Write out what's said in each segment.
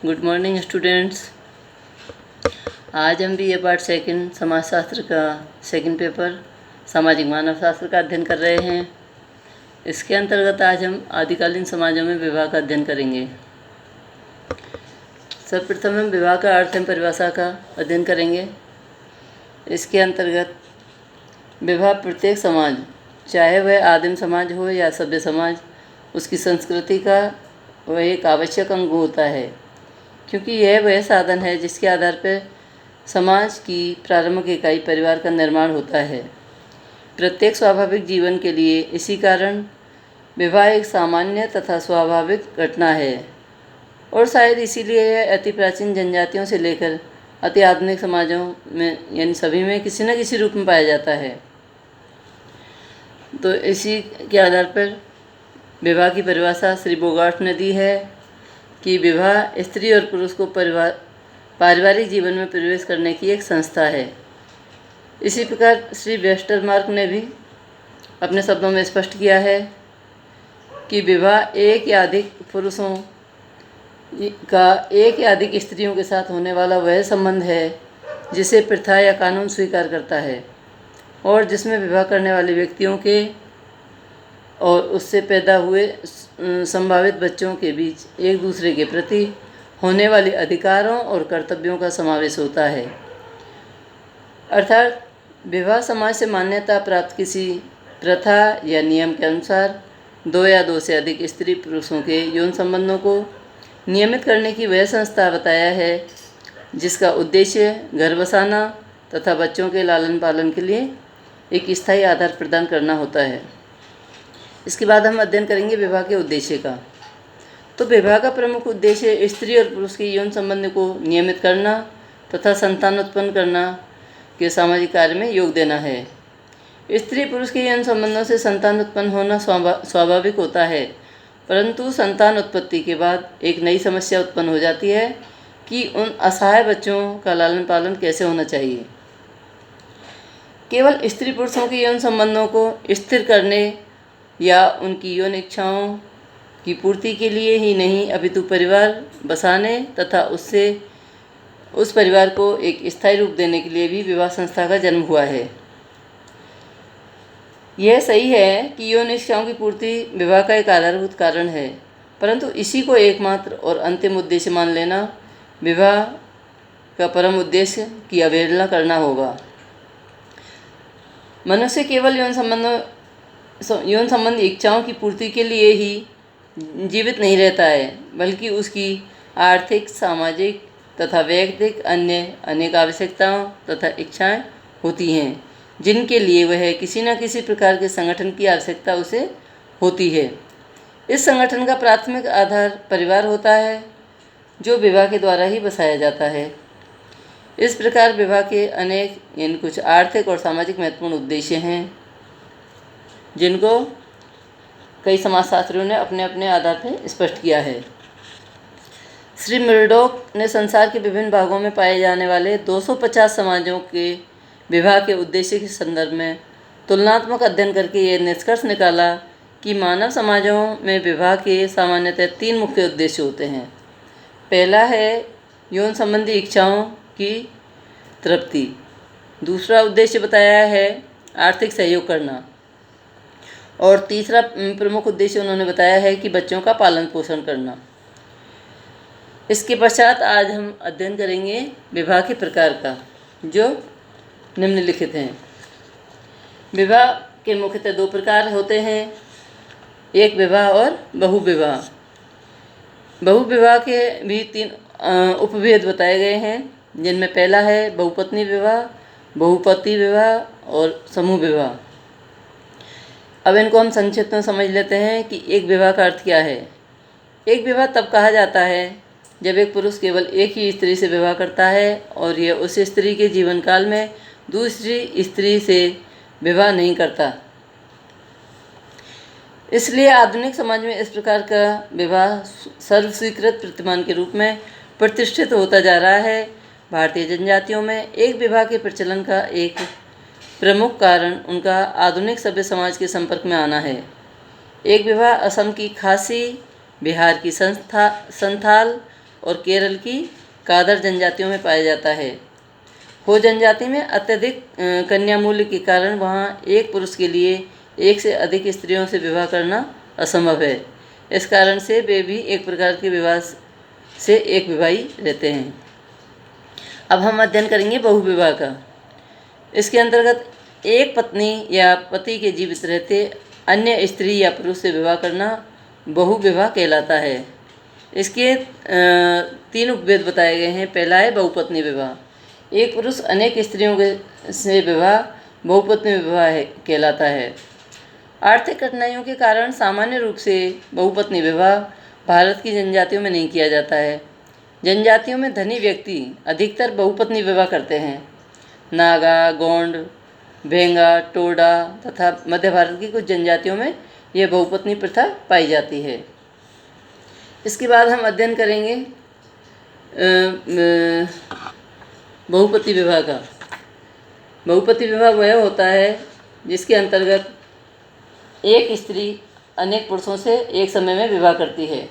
Good morning students. आज हम BA part second समाजशास्त्र का सेकंड पेपर सामाजिक मानव शास्त्र का अध्ययन कर रहे हैं। इसके अंतर्गत आज हम आदिकालीन समाजों में विवाह का अध्ययन करेंगे। सर्वप्रथम हम विवाह का अर्थ एवं परिभाषा का अध्ययन करेंगे। इसके अंतर्गत विवाह प्रत्येक समाज, चाहे वह आदिम समाज हो या सभ्य समाज, उसकी संस्कृति का वह एक आवश्यक अंग होता है, क्योंकि यह वह साधन है जिसके आधार पर समाज की प्रारंभिक इकाई परिवार का निर्माण होता है। प्रत्येक स्वाभाविक जीवन के लिए इसी कारण विवाह एक सामान्य तथा स्वाभाविक घटना है और शायद इसीलिए यह अति प्राचीन जनजातियों से लेकर अति आधुनिक समाजों में यानी सभी में किसी न किसी रूप में पाया जाता है। तो इसी के आधार पर विवाह की परिभाषा श्री बोगार्ट ने दी है कि विवाह स्त्री और पुरुष को पारिवारिक जीवन में प्रवेश करने की एक संस्था है। इसी प्रकार श्री वेस्टरमार्क ने भी अपने शब्दों में स्पष्ट किया है कि विवाह एक या अधिक पुरुषों का एक या अधिक स्त्रियों के साथ होने वाला वह संबंध है जिसे प्रथा या कानून स्वीकार करता है और जिसमें विवाह करने वाले व्यक्तियों के और उससे पैदा हुए संभावित बच्चों के बीच एक दूसरे के प्रति होने वाले अधिकारों और कर्तव्यों का समावेश होता है। अर्थात विवाह समाज से मान्यता प्राप्त किसी प्रथा या नियम के अनुसार दो या दो से अधिक स्त्री पुरुषों के यौन संबंधों को नियमित करने की वह संस्था बताया है जिसका उद्देश्य घर बसाना तथा बच्चों के लालन पालन के लिए एक स्थायी आधार प्रदान करना होता है। इसके बाद हम अध्ययन करेंगे विवाह के उद्देश्य का। तो विवाह का प्रमुख उद्देश्य स्त्री और पुरुष के यौन संबंध को नियमित करना तथा संतान उत्पन्न करना के सामाजिक कार्य में योग देना है। स्त्री पुरुष के यौन संबंधों से संतान उत्पन्न होना स्वाभाविक होता है, परंतु संतान उत्पत्ति के बाद एक नई समस्या उत्पन्न हो जाती है कि उन असहाय बच्चों का लालन पालन कैसे होना चाहिए। केवल स्त्री पुरुषों के यौन संबंधों को स्थिर करने या उनकी यौन इच्छाओं की पूर्ति के लिए ही नहीं, अपितु परिवार बसाने तथा उससे उस परिवार को एक स्थायी रूप देने के लिए भी विवाह संस्था का जन्म हुआ है। यह सही है कि यौन इच्छाओं की पूर्ति विवाह का एक आधारभूत कारण है, परंतु इसी को एकमात्र और अंतिम उद्देश्य मान लेना विवाह का परम उद्देश्य की अवहेलना करना होगा। मनुष्य केवल यौन संबंध इच्छाओं की पूर्ति के लिए ही जीवित नहीं रहता है, बल्कि उसकी आर्थिक, सामाजिक तथा वैयक्तिक अन्य अनेक आवश्यकताओं तथा इच्छाएं होती हैं, जिनके लिए वह किसी न किसी प्रकार के संगठन की आवश्यकता उसे होती है। इस संगठन का प्राथमिक आधार परिवार होता है, जो विवाह के द्वारा ही बसाया जाता है। इस प्रकार विवाह के अनेक यानी कुछ आर्थिक और सामाजिक महत्वपूर्ण उद्देश्य हैं, जिनको कई समाजशास्त्रियों ने अपने अपने आधार पर स्पष्ट किया है। श्री मर्डॉक ने संसार के विभिन्न भागों में पाए जाने वाले 250 समाजों के विवाह के उद्देश्य के संदर्भ में तुलनात्मक अध्ययन करके ये निष्कर्ष निकाला कि मानव समाजों में विवाह के सामान्यतः 3 मुख्य उद्देश्य होते हैं। पहला है यौन संबंधी इच्छाओं की तृप्ति। दूसरा उद्देश्य बताया है आर्थिक सहयोग करना, और तीसरा प्रमुख उद्देश्य उन्होंने बताया है कि बच्चों का पालन पोषण करना। इसके पश्चात आज हम अध्ययन करेंगे विवाह के प्रकार का, जो निम्नलिखित हैं। विवाह के मुख्यतः 2 प्रकार होते हैं, एक विवाह और बहुविवाह। बहुविवाह के भी 3 उपभेद बताए गए हैं, जिनमें पहला है बहुपत्नी विवाह, बहुपति विवाह और समूह विवाह। अब इनको हम संक्षिप्त में समझ लेते हैं कि एक विवाह का अर्थ क्या है। एक विवाह तब कहा जाता है जब एक पुरुष केवल एक ही स्त्री से विवाह करता है और यह उस स्त्री के जीवन काल में दूसरी स्त्री से विवाह नहीं करता। इसलिए आधुनिक समाज में इस प्रकार का विवाह सर्वस्वीकृत प्रतिमान के रूप में प्रतिष्ठित होता जा रहा है। भारतीय जनजातियों में एक विवाह के प्रचलन का एक प्रमुख कारण उनका आधुनिक सभ्य समाज के संपर्क में आना है। एक विवाह असम की खासी, बिहार की संथाल और केरल की कादर जनजातियों में पाया जाता है। हो जनजाति में अत्यधिक कन्या मूल्य के कारण वहाँ एक पुरुष के लिए एक से अधिक स्त्रियों से विवाह करना असंभव है। इस कारण से वे भी एक प्रकार के विवाह से एक विवाही रहते हैं। अब हम अध्ययन करेंगे बहुविवाह का। इसके अंतर्गत एक पत्नी या पति के जीवित रहते अन्य स्त्री या पुरुष से विवाह करना बहुविवाह कहलाता है। इसके तीन उपभेद बताए गए हैं। पहला है बहुपत्नी विवाह। एक पुरुष अनेक स्त्रियों के से विवाह बहुपत्नी विवाह कहलाता है। आर्थिक कठिनाइयों के कारण सामान्य रूप से बहुपत्नी विवाह भारत की जनजातियों में नहीं किया जाता है। जनजातियों में धनी व्यक्ति अधिकतर बहुपत्नी विवाह करते हैं। नागा, गोंड, भेंगा, टोडा तथा मध्य भारत की कुछ जनजातियों में यह बहुपत्नी प्रथा पाई जाती है। इसके बाद हम अध्ययन करेंगे बहुपति विवाह का। बहुपति विवाह वह होता है जिसके अंतर्गत एक स्त्री अनेक पुरुषों से एक समय में विवाह करती है।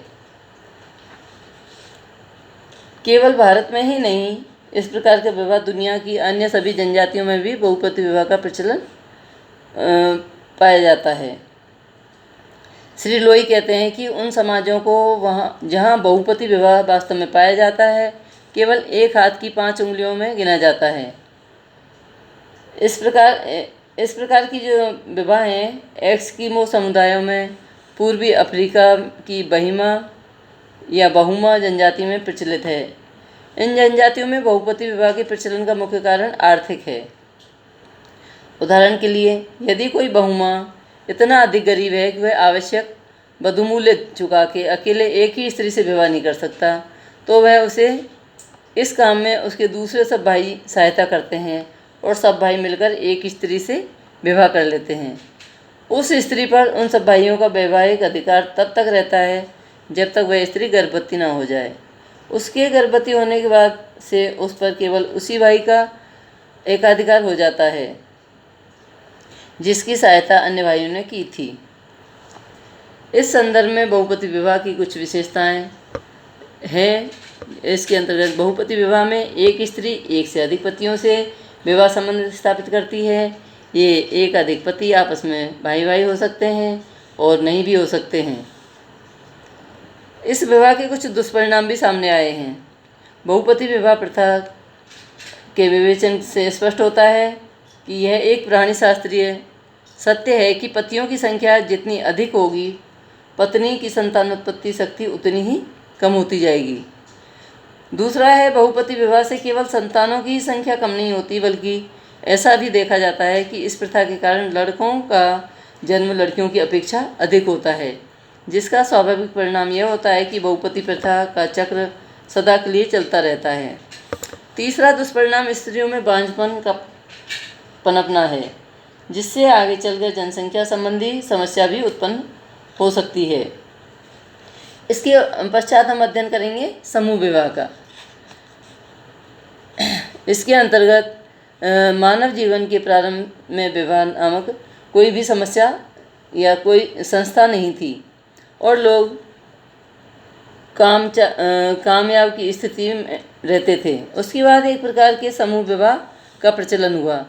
केवल भारत में ही नहीं, इस प्रकार के विवाह दुनिया की अन्य सभी जनजातियों में भी बहुपति विवाह का प्रचलन पाया जाता है। श्री लोई कहते हैं कि उन समाजों को जहाँ बहुपति विवाह वास्तव में पाया जाता है केवल एक हाथ की 5 उंगलियों में गिना जाता है। इस प्रकार की जो विवाह हैं एस्किमो समुदायों में, पूर्वी अफ्रीका की बहिमा या बहुमा जनजाति में प्रचलित है। इन जनजातियों में बहुपति विवाह के प्रचलन का मुख्य कारण आर्थिक है। उदाहरण के लिए, यदि कोई बहुमा इतना अधिक गरीब है कि वह आवश्यक बधुमूल्य चुका के अकेले एक ही स्त्री से विवाह नहीं कर सकता, तो वह उसे इस काम में उसके दूसरे सब भाई सहायता करते हैं और सब भाई मिलकर एक स्त्री से विवाह कर लेते हैं। उस स्त्री पर उन सब भाइयों का वैवाहिक अधिकार तब तक रहता है जब तक वह स्त्री गर्भवती ना हो जाए। उसके गर्भवती होने के बाद से उस पर केवल उसी भाई का एकाधिकार हो जाता है जिसकी सहायता अन्य भाइयों ने की थी। इस संदर्भ में बहुपति विवाह की कुछ विशेषताएं हैं। इसके अंतर्गत बहुपति विवाह में एक स्त्री एक से अधिक पतियों से विवाह संबंध स्थापित करती है। ये एक अधिक पति आपस में भाई भाई हो सकते हैं और नहीं भी हो सकते हैं। इस विवाह के कुछ दुष्परिणाम भी सामने आए हैं। बहुपति विवाह प्रथा के विवेचन से स्पष्ट होता है कि यह एक प्राणी शास्त्रीय सत्य है कि पतियों की संख्या जितनी अधिक होगी, पत्नी की संतानोत्पत्ति शक्ति उतनी ही कम होती जाएगी। दूसरा है, बहुपति विवाह से केवल संतानों की संख्या कम नहीं होती, बल्कि ऐसा भी देखा जाता है कि इस प्रथा के कारण लड़कों का जन्म लड़कियों की अपेक्षा अधिक होता है, जिसका स्वाभाविक परिणाम यह होता है कि बहुपति प्रथा का चक्र सदा के लिए चलता रहता है। तीसरा दुष्परिणाम स्त्रियों में बांझपन का पनपना है, जिससे आगे चलकर जनसंख्या संबंधी समस्या भी उत्पन्न हो सकती है। इसके पश्चात हम अध्ययन करेंगे समूह विवाह का। इसके अंतर्गत मानव जीवन के प्रारंभ में विवाह नामक कोई भी समस्या या कोई संस्था नहीं थी और लोग कामयाब की स्थिति में रहते थे। उसके बाद एक प्रकार के समूह विवाह का प्रचलन हुआ,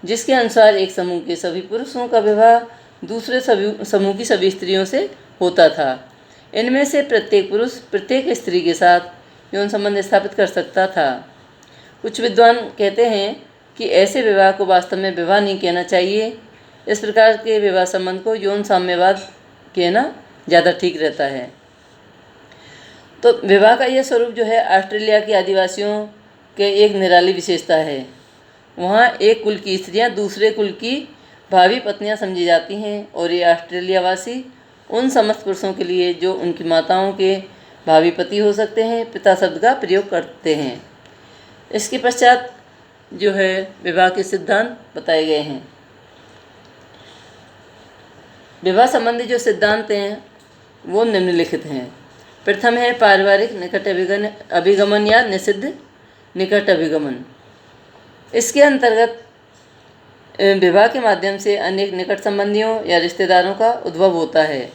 जिसके अनुसार एक समूह के सभी पुरुषों का विवाह दूसरे समूह की सभी स्त्रियों से होता था। इनमें से प्रत्येक पुरुष प्रत्येक स्त्री के साथ यौन संबंध स्थापित कर सकता था। कुछ विद्वान कहते हैं कि ऐसे विवाह को वास्तव में विवाह नहीं कहना चाहिए। इस प्रकार के विवाह संबंध को यौन साम्यवाद कहना ज़्यादा ठीक रहता है। तो विवाह का यह स्वरूप जो है ऑस्ट्रेलिया के आदिवासियों के एक निराली विशेषता है। वहाँ एक कुल की स्त्रियाँ दूसरे कुल की भावी पत्नियाँ समझी जाती हैं और ये ऑस्ट्रेलियावासी उन समस्त पुरुषों के लिए जो उनकी माताओं के भावी पति हो सकते हैं पिता शब्द का प्रयोग करते हैं। इसके पश्चात जो है विवाह के सिद्धांत बताए गए हैं। विवाह संबंधी जो सिद्धांत हैं वो निम्नलिखित हैं। प्रथम है पारिवारिक निकट अभिगमन या निषिद्ध निकट अभिगमन। इसके अंतर्गत विवाह के माध्यम से अनेक निकट संबंधियों या रिश्तेदारों का उद्भव होता है,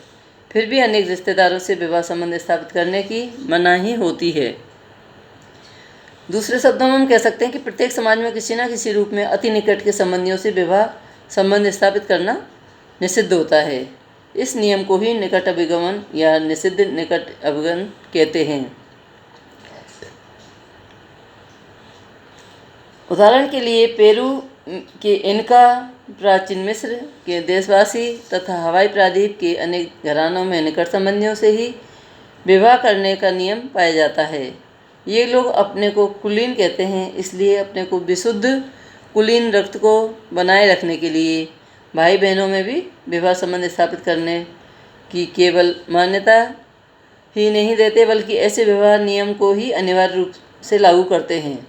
फिर भी अनेक रिश्तेदारों से विवाह संबंध स्थापित करने की मनाही होती है। दूसरे शब्दों में हम कह सकते हैं कि प्रत्येक समाज में किसी न किसी रूप में अति निकट के संबंधियों से विवाह संबंध स्थापित करना निषिद्ध होता है। इस नियम को ही निकट अभिगमन या निषिद्ध निकट अभिगमन कहते हैं। उदाहरण के लिए पेरू के इनका, प्राचीन मिस्र के देशवासी तथा हवाई प्रायद्वीप के अनेक घरानों में निकट संबंधियों से ही विवाह करने का नियम पाया जाता है। ये लोग अपने को कुलीन कहते हैं, इसलिए अपने को विशुद्ध कुलीन रक्त को बनाए रखने के लिए भाई बहनों में भी विवाह संबंध स्थापित करने की केवल मान्यता ही नहीं देते, बल्कि ऐसे विवाह नियम को ही अनिवार्य रूप से लागू करते हैं।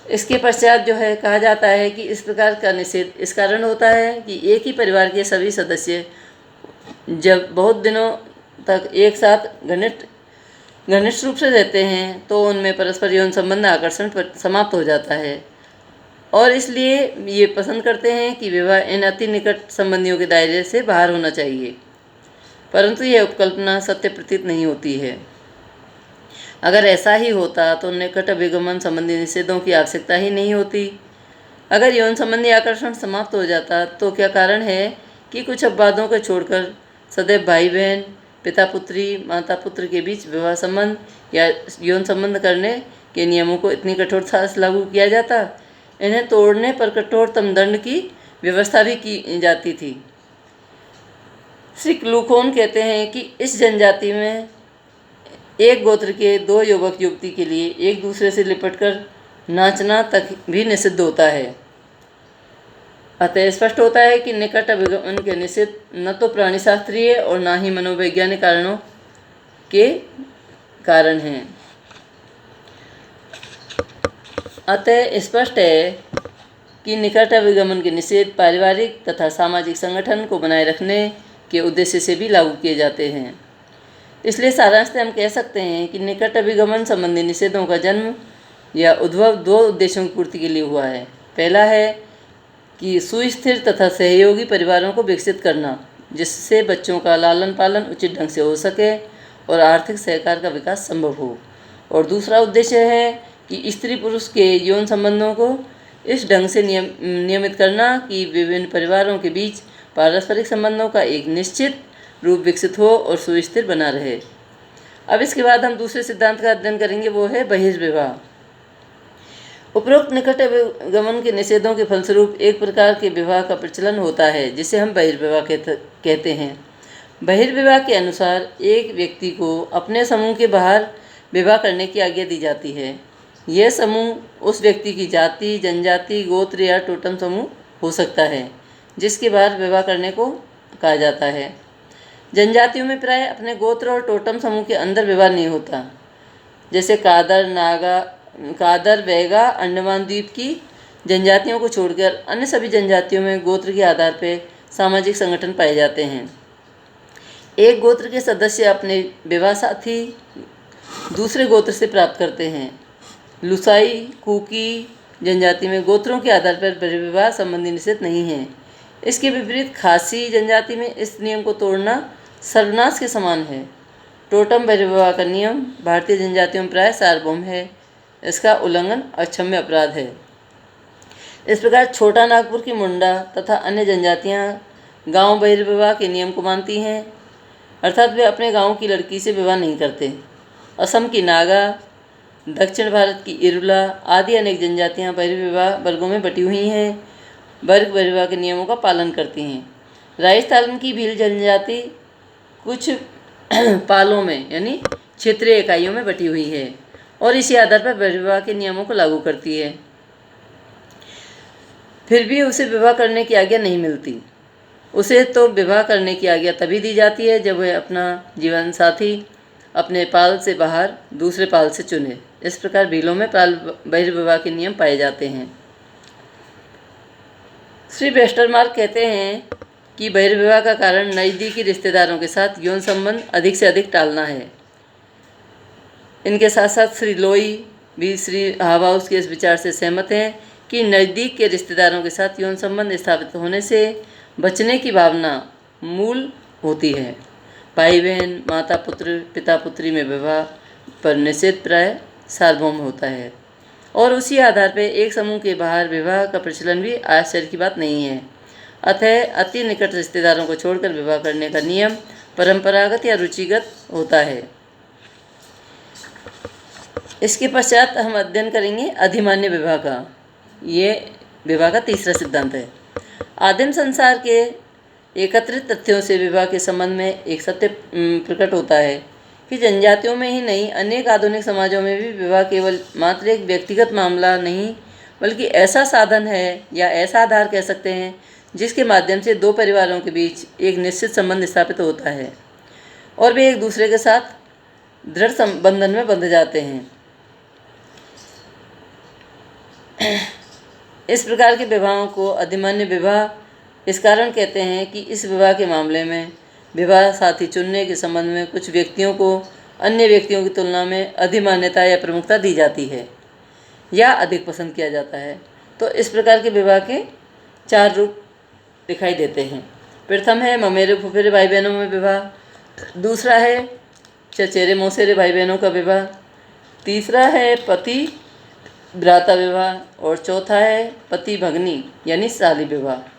इसके पश्चात जो है कहा जाता है कि इस प्रकार का निषेध इस कारण होता है कि एक ही परिवार के सभी सदस्य जब बहुत दिनों तक एक साथ घनिष्ठ रूप से रहते हैं तो उनमें परस्पर यौन संबंध आकर्षण समाप्त हो जाता है, और इसलिए ये पसंद करते हैं कि विवाह इन अति निकट संबंधियों के दायरे से बाहर होना चाहिए। परंतु यह उपकल्पना सत्य प्रतीत नहीं होती है। अगर ऐसा ही होता तो निकट अभिगमन संबंधी निषेधों की आवश्यकता ही नहीं होती। अगर यौन संबंधी आकर्षण समाप्त हो जाता तो क्या कारण है कि कुछ अपवादों को छोड़कर सदैव भाई बहन, पिता पुत्री, माता पुत्र के बीच विवाह संबंध या यौन संबंध करने के नियमों को इतनी कठोरता से लागू किया जाता। इन्हें तोड़ने पर कठोरतम दंड की व्यवस्था भी की जाती थी। श्री क्लूखोन कहते हैं कि इस जनजाति में एक गोत्र के दो युवक युवती के लिए एक दूसरे से लिपटकर नाचना तक भी निषिद्ध होता है। अतः स्पष्ट होता है कि निकट अभिगमन के निषेध न तो प्राणीशास्त्रीय और न ही मनोवैज्ञानिक कारणों के कारण हैं। अतः स्पष्ट है कि निकट अभिगमन के निषेध पारिवारिक तथा सामाजिक संगठन को बनाए रखने के उद्देश्य से भी लागू किए जाते हैं। इसलिए सारांश में हम कह सकते हैं कि निकट अभिगमन संबंधी निषेधों का जन्म या उद्भव दो उद्देश्यों की पूर्ति के लिए हुआ है। पहला है कि सुस्थिर तथा सहयोगी परिवारों को विकसित करना, जिससे बच्चों का लालन पालन उचित ढंग से हो सके और आर्थिक सहकार का विकास संभव हो। और दूसरा उद्देश्य है कि स्त्री पुरुष के यौन संबंधों को इस ढंग से नियमित करना कि विभिन्न परिवारों के बीच पारस्परिक संबंधों का एक निश्चित रूप विकसित हो और सुस्थिर बना रहे। अब इसके बाद हम दूसरे सिद्धांत का अध्ययन करेंगे, वो है बहिर्विवाह। उपरोक्त निकट अभिगमन के निषेधों के फलस्वरूप एक प्रकार के विवाह का प्रचलन होता है जिसे हम बहिर्विवाह कहते हैं। बहिर्विवाह के अनुसार एक व्यक्ति को अपने समूह के बाहर विवाह करने की आज्ञा दी जाती है। यह समूह उस व्यक्ति की जाति, जनजाति, गोत्र या टोटम समूह हो सकता है जिसके बाहर विवाह करने को कहा जाता है। जनजातियों में प्राय अपने गोत्र और टोटम समूह के अंदर विवाह नहीं होता। जैसे कादर, बैगा, अंडमान द्वीप की जनजातियों को छोड़कर अन्य सभी जनजातियों में गोत्र के आधार पर सामाजिक संगठन पाए जाते हैं। एक गोत्र के सदस्य अपने विवाह साथी दूसरे गोत्र से प्राप्त करते हैं। लुसाई, कुकी जनजाति में गोत्रों के आधार पर बहिर्विवाह संबंधी निषेध नहीं है। इसके विपरीत खासी जनजाति में इस नियम को तोड़ना सर्वनाश के समान है। टोटम बहिर्विवाह का नियम भारतीय जनजातियों में प्राय सार्वभौम है। इसका उल्लंघन अक्षम्य अपराध है। इस प्रकार छोटा नागपुर की मुंडा तथा अन्य जनजातियां गांव बहिर्विवाह के नियम को मानती हैं, अर्थात वे अपने गांव की लड़की से विवाह नहीं करते। असम की नागा, दक्षिण भारत की इरुला आदि अनेक जनजातियां बहिर्विवाह वर्गों में बटी हुई हैं, वर्ग बहिर्विवाह के नियमों का पालन करती हैं। राजस्थान की भील जनजाति कुछ पालों में यानी क्षेत्रीय इकाइयों में बटी हुई है और इसी आधार पर बहिर्विवाह के नियमों को लागू करती है। फिर भी उसे विवाह करने की आज्ञा नहीं मिलती। उसे तो विवाह करने की आज्ञा तभी दी जाती है जब वह अपना जीवन साथी अपने पाल से बाहर दूसरे पाल से चुने। इस प्रकार भीलों में पाल बहिर्विवाह के नियम पाए जाते हैं। श्री वेस्टरमार्क कहते हैं कि बहिर्विवाह का कारण नज़दीकी रिश्तेदारों के साथ यौन संबंध अधिक से अधिक टालना है। इनके साथ साथ श्री लोई भी श्री हाबाउस के इस विचार से सहमत हैं कि नज़दीक के रिश्तेदारों के साथ यौन संबंध स्थापित होने से बचने की भावना मूल होती है। भाई बहन, माता पुत्र, पिता पुत्री में विवाह पर निषेध प्राय सार्वभौम होता है और उसी आधार पर एक समूह के बाहर विवाह का प्रचलन भी आश्चर्य की बात नहीं है। अतः अति निकट रिश्तेदारों को छोड़कर विवाह करने का नियम परंपरागत या रुचिगत होता है। इसके पश्चात हम अध्ययन करेंगे अधिमान्य विवाह का। ये विवाह का तीसरा सिद्धांत है। आदिम संसार के एकत्रित तथ्यों से विवाह के संबंध में एक सत्य प्रकट होता है कि जनजातियों में ही नहीं, अनेक आधुनिक समाजों में भी विवाह केवल मात्र एक व्यक्तिगत मामला नहीं, बल्कि ऐसा साधन है या ऐसा आधार कह सकते हैं जिसके माध्यम से दो परिवारों के बीच एक निश्चित संबंध स्थापित होता है और वे एक दूसरे के साथ दृढ़ बंधन में बंध जाते हैं। इस प्रकार के विवाहों को अधिमान्य विवाह इस कारण कहते हैं कि इस विवाह के मामले में विवाह साथी चुनने के संबंध में कुछ व्यक्तियों को अन्य व्यक्तियों की तुलना में अधिमान्यता या प्रमुखता दी जाती है या अधिक पसंद किया जाता है। तो इस प्रकार के विवाह के 4 रूप दिखाई देते हैं। प्रथम है ममेरे फुफेरे भाई बहनों में विवाह, दूसरा है चचेरे मौसेरे भाई बहनों का विवाह, तीसरा है पति भ्राता विवाह और चौथा है पति भगनी यानी साली विवाह।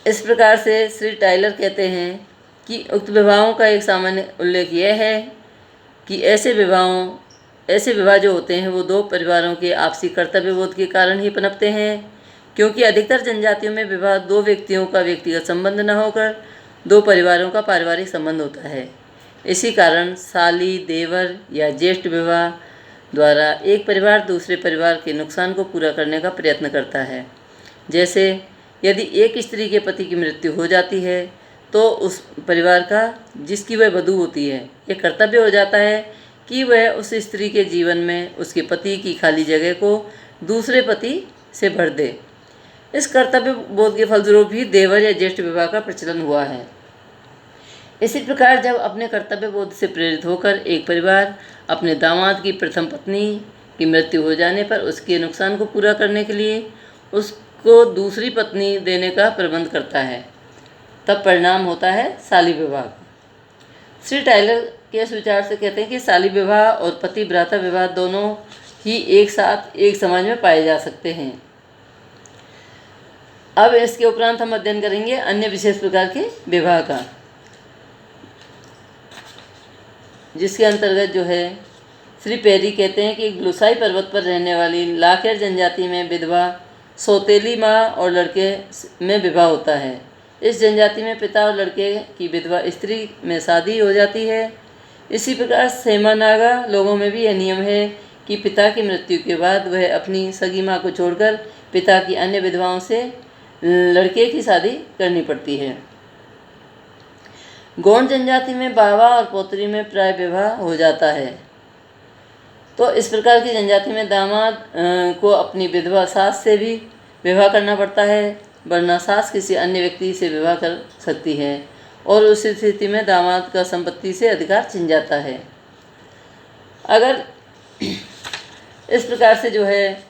इस प्रकार से श्री टाइलर कहते हैं कि उक्त विवाहों का एक सामान्य उल्लेख यह है कि ऐसे विवाह जो होते हैं वो दो परिवारों के आपसी कर्तव्य बोध के कारण ही पनपते हैं, क्योंकि अधिकतर जनजातियों में विवाह दो व्यक्तियों का व्यक्तिगत संबंध न होकर दो परिवारों का पारिवारिक संबंध होता है। इसी कारण साली, देवर या ज्येष्ठ विवाह द्वारा एक परिवार दूसरे परिवार के नुकसान को पूरा करने का प्रयत्न करता है। जैसे यदि एक स्त्री के पति की मृत्यु हो जाती है तो उस परिवार का जिसकी वह वधू होती है यह कर्तव्य हो जाता है कि वह उस स्त्री के जीवन में उसके पति की खाली जगह को दूसरे पति से भर दे। इस कर्तव्य बोध के फलस्वरूप ही देवर या ज्येष्ठ विवाह का प्रचलन हुआ है। इसी प्रकार जब अपने कर्तव्य बोध से प्रेरित होकर एक परिवार अपने दामाद की प्रथम पत्नी की मृत्यु हो जाने पर उसके नुकसान को पूरा करने के लिए उसको दूसरी पत्नी देने का प्रबंध करता है, तब परिणाम होता है साली विवाह। श्री टाइलर के इस विचार से कहते हैं कि साली विवाह और पति भ्राता विवाह दोनों ही एक साथ एक समाज में पाए जा सकते हैं। अब इसके उपरांत हम अध्ययन करेंगे अन्य विशेष प्रकार के विवाह का, जिसके अंतर्गत जो है श्री पेरी कहते हैं कि ग्लूसाई पर्वत पर रहने वाली लाखेर जनजाति में विधवा सौतेली माँ और लड़के में विवाह होता है। इस जनजाति में पिता और लड़के की विधवा स्त्री में शादी हो जाती है। इसी प्रकार सेमा नागा लोगों में भी यह नियम है कि पिता की मृत्यु के बाद वह अपनी सगी माँ को छोड़कर पिता की अन्य विधवाओं से लड़के की शादी करनी पड़ती है। गौंड जनजाति में बावा और पोतरी में प्राय विवाह हो जाता है। तो इस प्रकार की जनजाति में दामाद को अपनी विधवा सास से भी विवाह करना पड़ता है, वरना सास किसी अन्य व्यक्ति से विवाह कर सकती है और उस स्थिति में दामाद का संपत्ति से अधिकार छिन जाता है। अगर इस प्रकार से जो है